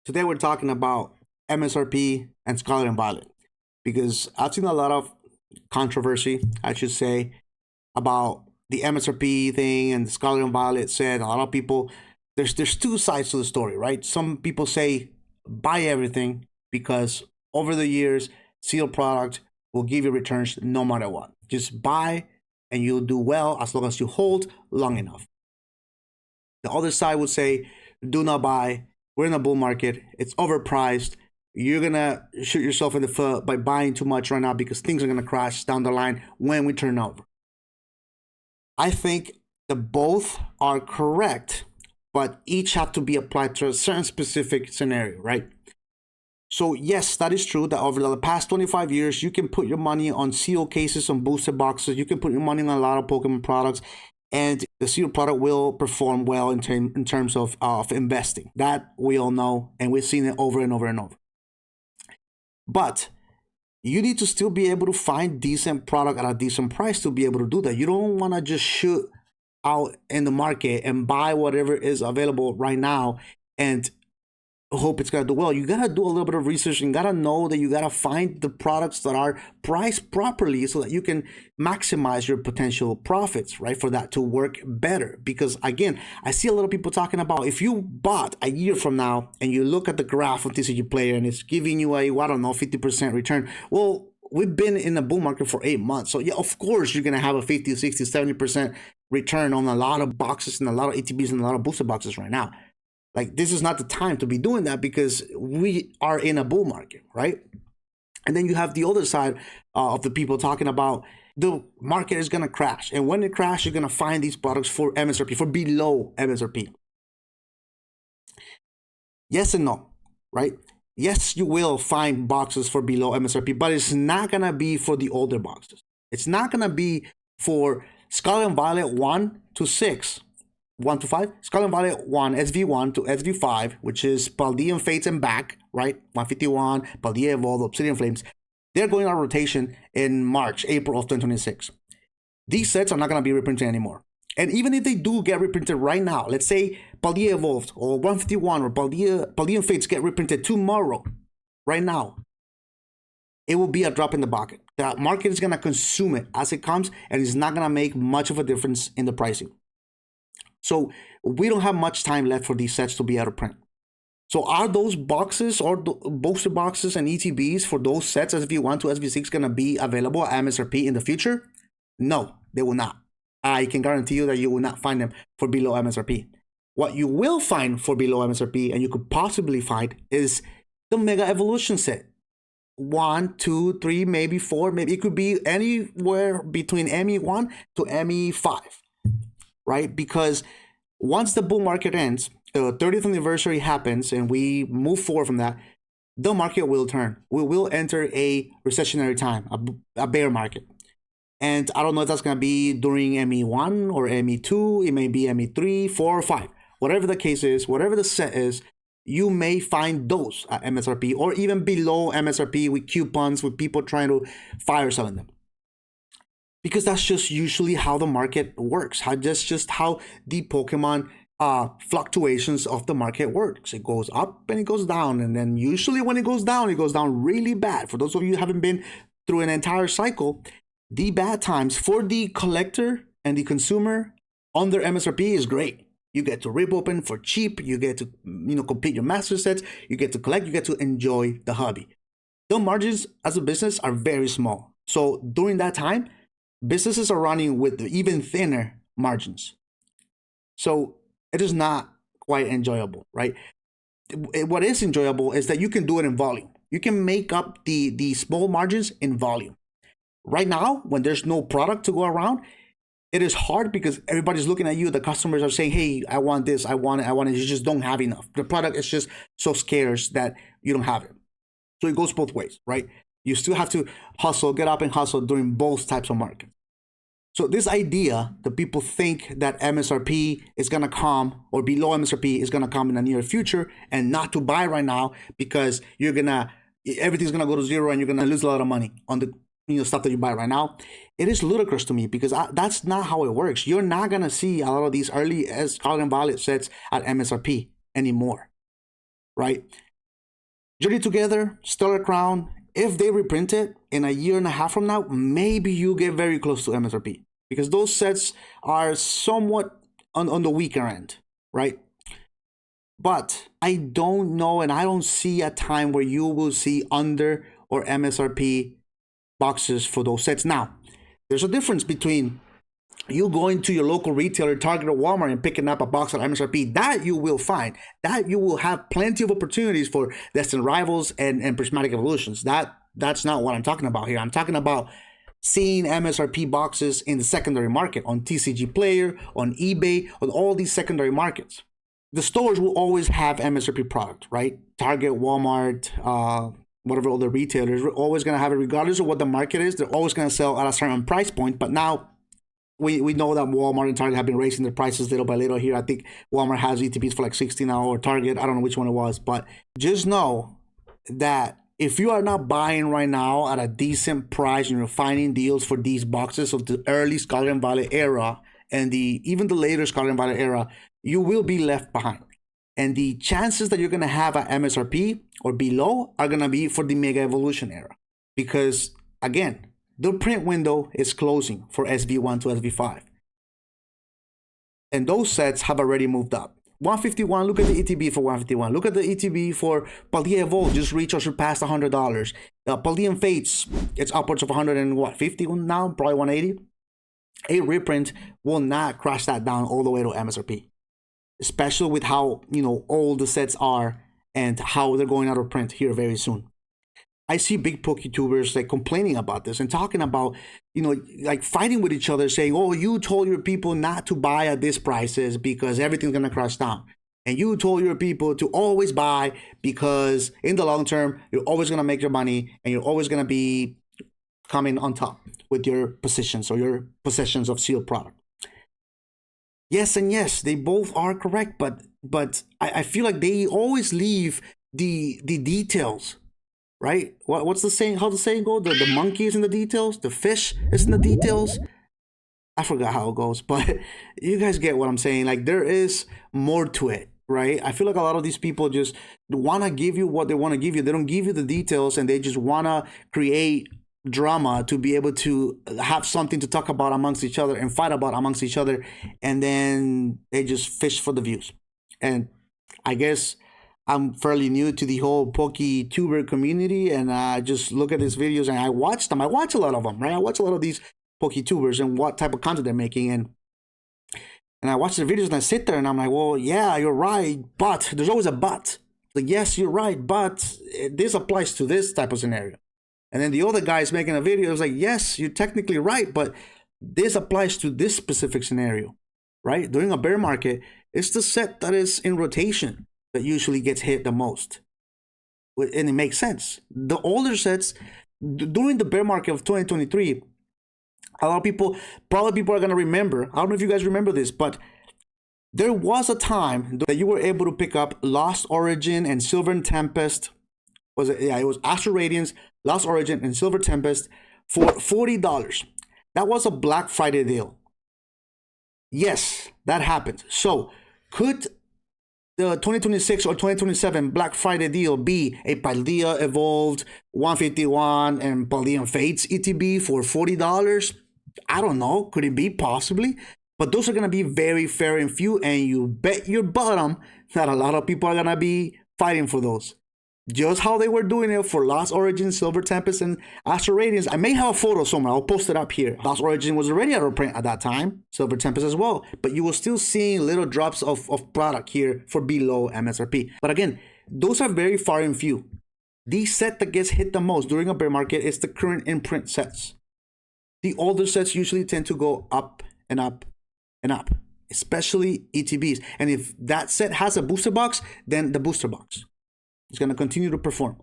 Today we're talking about MSRP and Scarlet Violet because I've seen a lot of controversy, I should say, about the MSRP thing and the Scarlet Violet said. A lot of people, there's two sides to the story, right? Some people say buy everything because over the years, sealed product will give you returns no matter what. Just buy and you'll do well as long as you hold long enough. The other side would say do not buy. We're in a bull market. It's overpriced. You're going to shoot yourself in the foot by buying too much right now because things are going to crash down the line when we turn over. I think that both are correct, but each have to be applied to a certain specific scenario, right? So yes, that is true that over the past 25 years, you can put your money on seal cases, on booster boxes. You can put your money on a lot of Pokemon products, and the sealed product will perform well in terms of investing. That we all know, and we've seen it over and over and over. But you need to still be able to find decent product at a decent price to be able to do that. You don't want to just shoot out in the market and buy whatever is available right now and hope it's gonna do well. You gotta do a little bit of research and gotta know that you gotta find the products that are priced properly so that you can maximize your potential profits, right? For that to work better. Because again, I see a lot of people talking about if you bought a year from now and you look at the graph of TCG Player and it's giving you a, I don't know, 50% return. Well, we've been in a bull market for 8 months. So yeah, of course you're gonna have a 50, 60, 70% return on a lot of boxes and a lot of ATBs and a lot of booster boxes right now. Like, this is not the time to be doing that because we are in a bull market, right? And then you have the other side of the people talking about the market is going to crash. And when it crashes, you're going to find these products for MSRP, for below MSRP. Yes and no, right? Yes, you will find boxes for below MSRP, but it's not going to be for the older boxes. It's not going to be for Scarlet Violet 1 to 6. 1 to 5, Scarlet Violet 1, SV1 to SV5, which is Paldean Fates and back, right? 151, Paldea Evolved, Obsidian Flames. They're going on rotation in March, April of 2026. These sets are not going to be reprinted anymore. And even if they do get reprinted right now, let's say Paldea Evolved or 151 or Paldean Fates get reprinted tomorrow, right now, it will be a drop in the bucket. The market is going to consume it as it comes, and it's not going to make much of a difference in the pricing. So we don't have much time left for these sets to be out of print. So are those boxes or booster boxes and ETBs for those sets SV1 to SV6 going to be available at MSRP in the future? No, they will not. I can guarantee you that you will not find them for below MSRP. What you will find for below MSRP, and you could possibly find, is the Mega Evolution set. 1, 2, 3, maybe 4, maybe it could be anywhere between ME1 to ME5. Right? Because once the bull market ends, the 30th anniversary happens, and we move forward from that, the market will turn. We will enter a recessionary time, a bear market. And I don't know if that's going to be during ME1 or ME2. It may be ME3, 4, or 5. Whatever the case is, whatever the set is, you may find those at MSRP or even below MSRP with coupons, with people trying to fire selling them. Because that's just usually how the market works. That's just how the Pokemon fluctuations of the market works. It goes up and it goes down. And then usually when it goes down really bad. For those of you who haven't been through an entire cycle, the bad times for the collector and the consumer on their MSRP is great. You get to rip open for cheap. You get to complete your master sets. You get to collect. You get to enjoy the hobby. The margins as a business are very small. So during that time, businesses are running with even thinner margins. So it is not quite enjoyable, right? What is enjoyable is that you can do it in volume. You can make up the small margins in volume. Right now, when there's no product to go around, it is hard because everybody's looking at you. The customers are saying, hey, I want this, I want it. You just don't have enough. The product is just so scarce that you don't have it. So it goes both ways, right? You still have to hustle, get up and hustle during both types of markets. So this idea that people think that MSRP is going to come or below MSRP is going to come in the near future and not to buy right now because everything's going to go to zero and you're going to lose a lot of money on the stuff that you buy right now. It is ludicrous to me because that's not how it works. You're not going to see a lot of these early Scarlet Violet sets at MSRP anymore, right? Journey Together, Stellar Crown, if they reprint it in a year and a half from now, maybe you get very close to MSRP because those sets are somewhat on the weaker end, right? But I don't know, and I don't see a time where you will see under or MSRP boxes for those sets. Now, there's a difference between you going to your local retailer, Target or Walmart, and picking up a box at MSRP. That you will find. That you will have plenty of opportunities for Destined Rivals and Prismatic Evolutions. That's not what I'm talking about here. I'm talking about seeing MSRP boxes in the secondary market, on TCG Player, on eBay, on all these secondary markets. The stores will always have MSRP product, right? Target, Walmart, whatever other retailers, we're always going to have it regardless of what the market is. They're always going to sell at a certain price point. But now we know that Walmart and Target have been raising their prices little by little here. I think Walmart has ETBs for like 60 now, or Target, I don't know which one it was. But just know that if you are not buying right now at a decent price and you're finding deals for these boxes of the early Scarlet and Violet era and even the later Scarlet and Violet era, you will be left behind. And the chances that you're going to have at MSRP or below are going to be for the Mega Evolution era. Because, again, the print window is closing for SV1 to SV5. And those sets have already moved up. 151, look at the ETB for 151. Look at the ETB for Paldea Evolve, just reached or surpassed $100. Paldean Fates, it's upwards of 150 now, probably 180. A reprint will not crash that down all the way to MSRP. Especially with how, old the sets are and how they're going out of print here very soon. I see big PokeTubers like complaining about this and talking about, like fighting with each other, saying, oh, you told your people not to buy at this prices because everything's going to crash down. And you told your people to always buy because in the long term, you're always going to make your money and you're always going to be coming on top with your positions or your possessions of sealed product. Yes and yes, they both are correct, but I feel like they always leave the details, right? What's the saying? How the saying go? The monkey is in the details. The fish is in the details. I forgot how it goes, but you guys get what I'm saying. Like there is more to it, right? I feel like a lot of these people just want to give you what they want to give you. They don't give you the details, and they just want to create drama to be able to have something to talk about amongst each other and fight about amongst each other, and then they just fish for the views. And I guess I'm fairly new to the whole PokeTuber community, and I just look at these videos and I watch them. I watch a lot of them, right? I watch a lot of these PokeTubers and what type of content they're making, and I watch the videos and I sit there and I'm like, well, yeah, you're right, but there's always a but. Like, yes, you're right, but this applies to this type of scenario. And then the other guy is making a video. It's like, yes, you're technically right, but this applies to this specific scenario, right? During a bear market, it's the set that is in rotation that usually gets hit the most. And it makes sense. The older sets, during the bear market of 2023, a lot of people are going to remember. I don't know if you guys remember this, but there was a time that you were able to pick up Lost Origin and Silver and Tempest. It was Astral Radiance, Lost Origin, and Silver Tempest for $40. That was a Black Friday deal. Yes, that happened. So, could the 2026 or 2027 Black Friday deal be a Paldea Evolved 151 and Paldean Fates ETB for $40? I don't know. Could it be? Possibly. But those are going to be very fair and few, and you bet your bottom that a lot of people are going to be fighting for those. Just how they were doing it for Lost Origin, Silver Tempest, and Astral Radiance. I may have a photo somewhere. I'll post it up here. Lost Origin was already out of print at that time. Silver Tempest as well. But you will still see little drops of product here for below MSRP. But again, those are very far and few. The set that gets hit the most during a bear market is the current in-print sets. The older sets usually tend to go up and up and up, especially ETBs. And if that set has a booster box, then the booster box is going to continue to perform.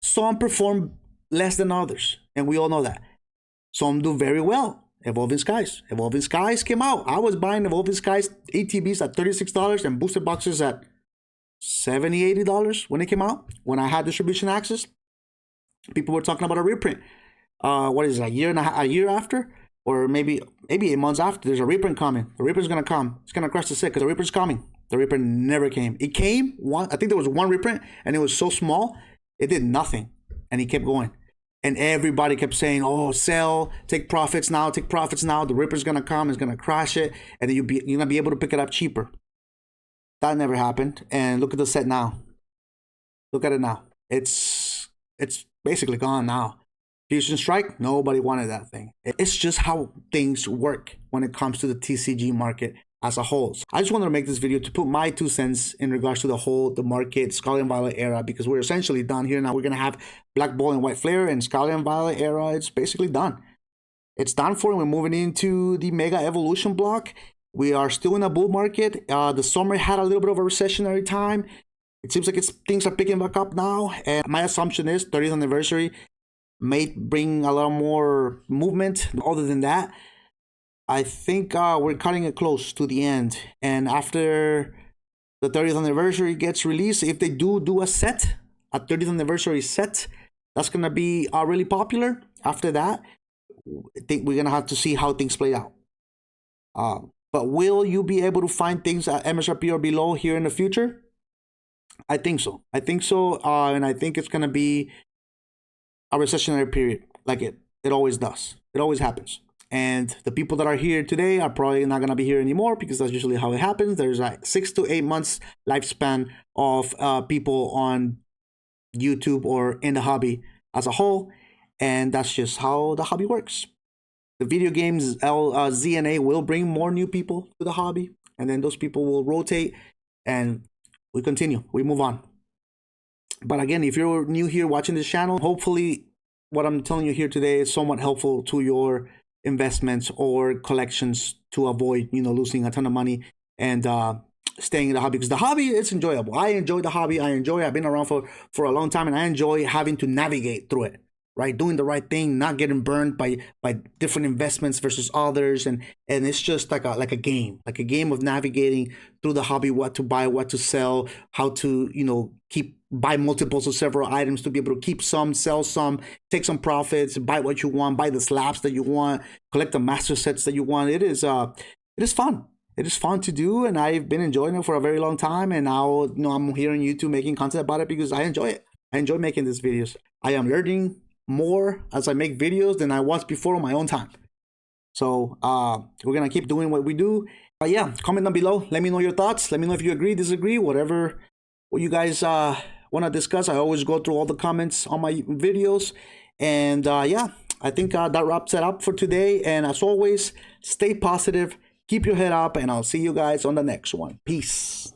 Some perform less than others, and we all know that. Some do very well. Evolving Skies. Evolving Skies came out. I was buying Evolving Skies ATBs at $36 and booster boxes at $70, $80 when it came out. When I had distribution access, people were talking about a reprint. What is it, a year after? Or maybe 8 months after, there's a reprint coming. The reprint's going to come. It's going to crush the set because the reprint's coming. The reprint never came. It came, I think there was one reprint, and it was so small, It did nothing, and he kept going. And everybody kept saying, "Oh, sell, take profits now, take profits now. The Ripper's gonna come, it's gonna crash it, and then you're gonna be able to pick it up cheaper." That never happened. And look at the set now. Look at it now. It's basically gone now. Fusion Strike, nobody wanted that thing. It's just how things work when it comes to the TCG market as a whole. So I just wanted to make this video to put my 2 cents in regards to the market Scarlet and Violet era, because we're essentially done here now. We're gonna have Black Ball and White Flare, and Scarlet and Violet era, it's basically done. It's done for, and we're moving into the Mega Evolution block. We are still in a bull market. The summer had a little bit of a recessionary time. It seems like things are picking back up now, and my assumption is 30th anniversary may bring a lot more movement. Other than that, I think we're cutting it close to the end. And after the 30th anniversary gets released, if they do a 30th anniversary set, that's gonna be really popular. After that, I think we're gonna have to see how things play out. But will you be able to find things at MSRP or below here in the future? I think so. And I think it's gonna be a recessionary period, like it always does. It always happens. And the people that are here today are probably not gonna be here anymore, because that's usually how it happens. There's a 6 to 8 months lifespan of people on YouTube or in the hobby as a whole, and that's just how the hobby works. The video games ZNA will bring more new people to the hobby, and then those people will rotate, and we continue, we move on. But again, if you're new here watching this channel, hopefully what I'm telling you here today is somewhat helpful to your investments or collections, to avoid, losing a ton of money and staying in the hobby, because the hobby is enjoyable. I enjoy the hobby. I've been around for a long time, and I enjoy having to navigate through it, right? Doing the right thing, not getting burned by different investments versus others, and it's just like a game of navigating through the hobby, what to buy, what to sell, how to buy multiples of several items to be able to keep some, sell some, take some profits, buy what you want, buy the slabs that you want, collect the master sets that you want. It is fun. It is fun to do, and I've been enjoying it for a very long time. And now, I'm here on YouTube making content about it because I enjoy it. I enjoy making these videos. I am learning more as I make videos than I was before on my own time. So we're gonna keep doing what we do. But yeah, comment down below. Let me know your thoughts. Let me know if you agree, disagree, what you guys want to discuss. I always go through all the comments on my videos. And yeah, I think that wraps it up for today. And as always, stay positive, keep your head up, and I'll see you guys on the next one. Peace.